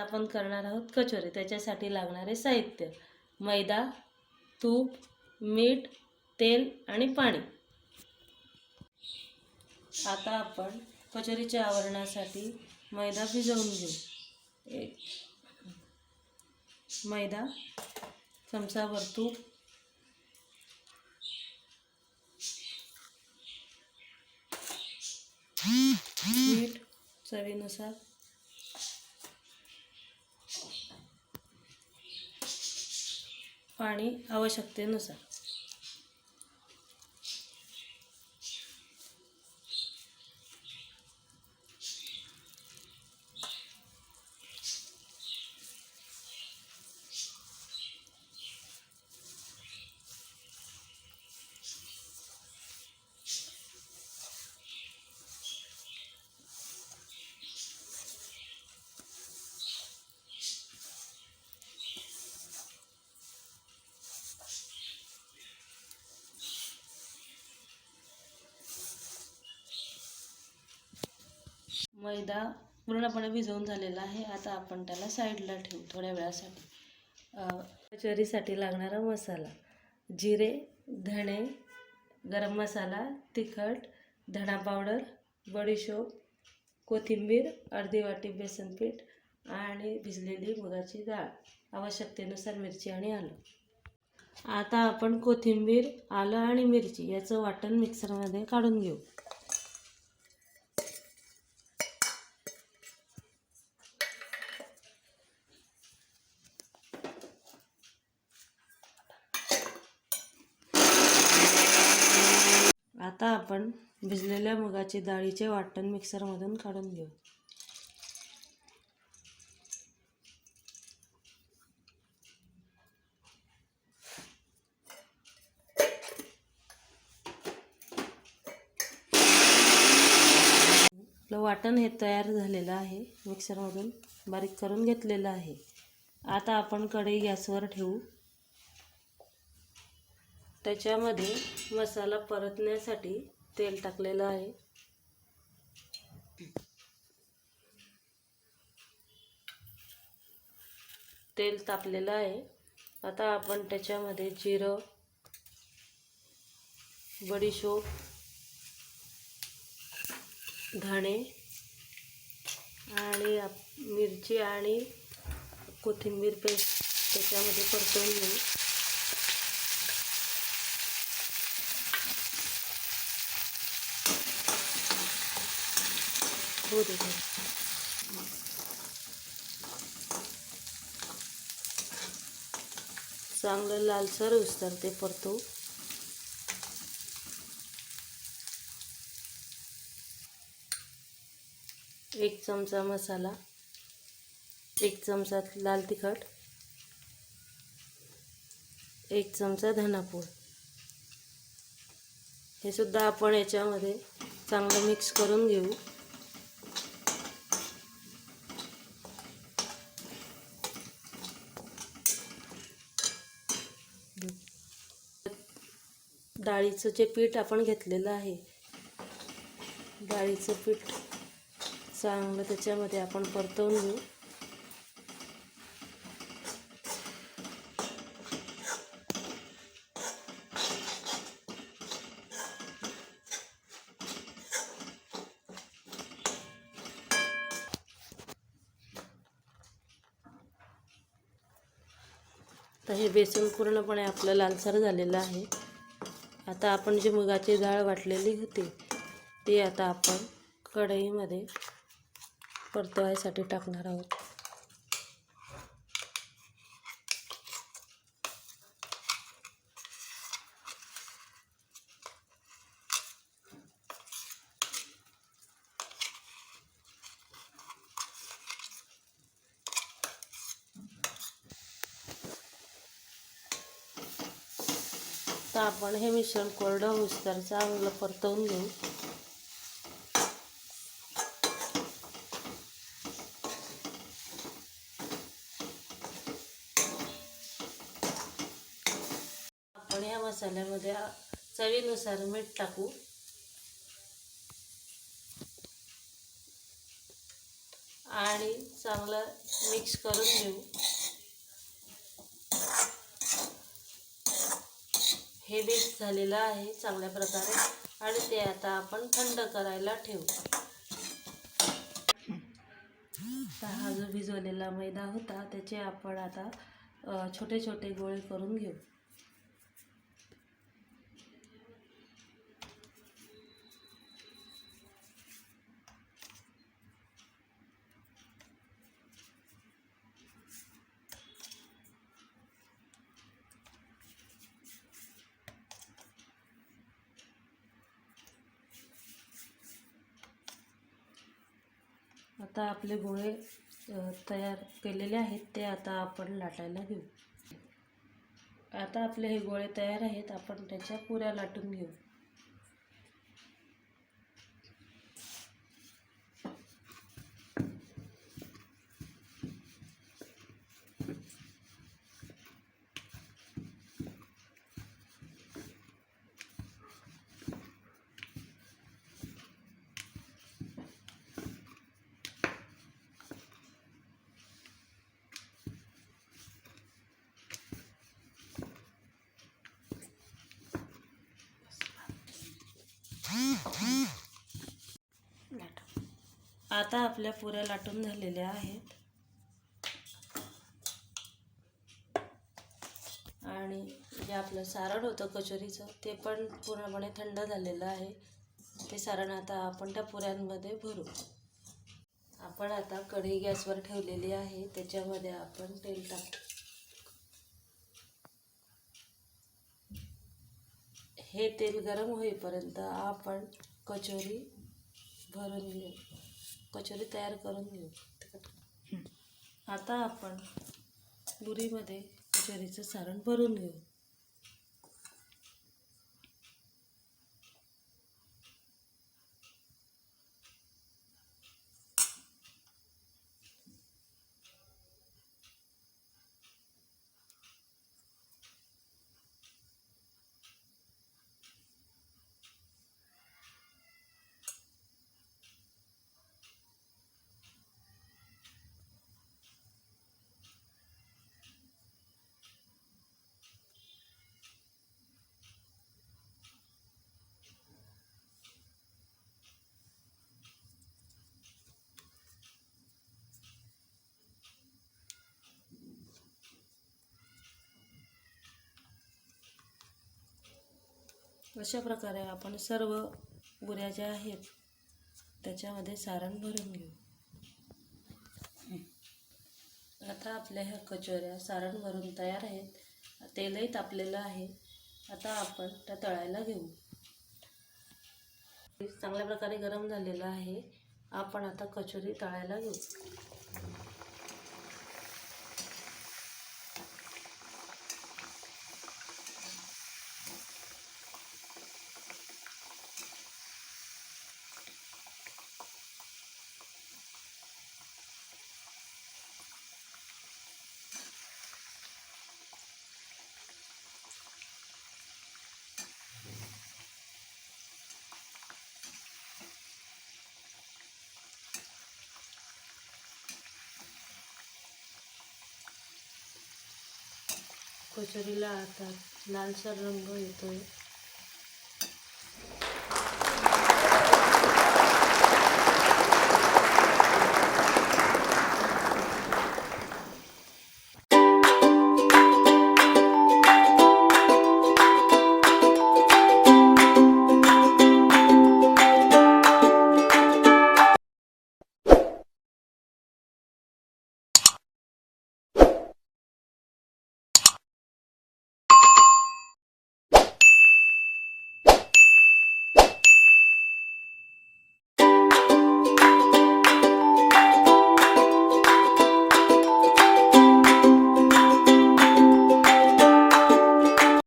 आपण करणार आहोत कचोरी। त्याच्यासाठी लागणारे साहित्य: मैदा, तूप, मीठ, तेल आणि पाणी। आता आपण कचोरीच्या आवरणासाठी मैदा भिजवून घेऊ। मैदा, चमचाभर तूप, मीठ चवीनुसार, पाणी आवश्यकतेनुसार। मैदा पूर्णपणे भिजवून झालेला आहे। आता आपण त्याला साईडला ठेवू थोड्या वेळासाठी। कचोरीसाठी लागणारा मसाला: जिरे, धणे, गरम मसाला, तिखट, धणा पावडर, बडीशोप, कोथिंबीर, अर्धी वाटी बेसन पीठ आणि भिजलेली मुगाची डाळ, आवश्यकतेनुसार मिरची आणि आलं। आता आपण कोथिंबीर, आलं आणि मिरची याचं वाटण मिक्सरमध्ये काढून घेऊ। आता आपण भिजलेल्या मुगाची डाळीचे वाटण मिक्सरमधून काढून घेऊ। आपलं वाटण हे तयार झालेलं आहे, मिक्सरमधून बारीक करून घेतलेलं आहे। आता आपण कढई गॅसवर ठेवू। त्याच्यामध्ये मसाला परतण्यासाठी तेल टाकलेलं आहे। तेल तापलेलं आहे। आता आपण त्याच्यामध्ये जिरं, बडीशोप, धणे आणि मिरची आणि कोथिंबीर पेस्ट त्याच्यामध्ये परतवून घेऊ। चांगलं लालसर होईस्तोवर ते परतवू। एक चमचा मसाला, एक चमचा लाल तिखट, एक चमचा धनापूड हे सुद्धा आपण याच्यामध्ये चांगलं मिक्स करून घेऊ। डाळीचं जे पीठ आपण घेतलेलं आहे, डाळीचं पीठ चांगलं त्याच्यामध्ये आपण परतवून घेऊ। तर हे बेसन पूर्णपणे आपलं लालसर झालेलं आहे। आता आपण जी मुगाची डाळ वाटलेली होती ती आता आपण कढईमध्ये परतवायसाठी टाकणार आहोत। तर आपण हे मिश्रण कोरडं होईस्तोवर चांगलं परतवून घेऊ। आपण या मसाल्यामध्ये चवीनुसार मीठ टाकू। आणि चांगलं मिक्स करून घेऊ। हे मिक्स झालेलं आहे चांगल्या प्रकारे आणि ते आता आपण थंड करायला ठेवू। हा जो भिजवलेला मैदा होता त्याचे आपण आता छोटे छोटे गोळे करून घेऊ। आता आपले गोळे तयार केलेले आहेत ते आता आपण लाटायला घेऊ। आता आपले हे गोळे तयार आहेत, आपण त्याच्या पुऱ्या लाटून घेऊ। आता आपल्या पुऱ्या लाटून झालेल्या आहेत आणि जे आपलं सारण होतं कचोरीचं ते पण पूर्णपणे थंड झालेलं आहे। ते सारण आता आपण त्या पुऱ्यांमध्ये भरू। आपण आता कढई गॅसवर ठेवलेली आहे, त्याच्यामध्ये आपण तेल टाकू। हे तेल गरम होईपर्यंत आपण कचोरी भरून घेऊ, कचोरी तयार करून घेऊ। आता आपण पुरीमध्ये कचोरीचं सारण भरून घेऊ। अशा प्रकारे आपण सर्व पुऱ्या ज्या आहेत त्याच्यामध्ये सारण भरून घेऊ। आता आपल्या ह्या कचोऱ्या सारण भरून तयार आहेत, तेलही तापलेलं आहे। आता आपण त्या तळायला घेऊ। चांगल्या प्रकारे गरम झालेलं आहे, आपण आता कचोरी तळायला घेऊ। कचोरीला आता लालसर रंग येतोय।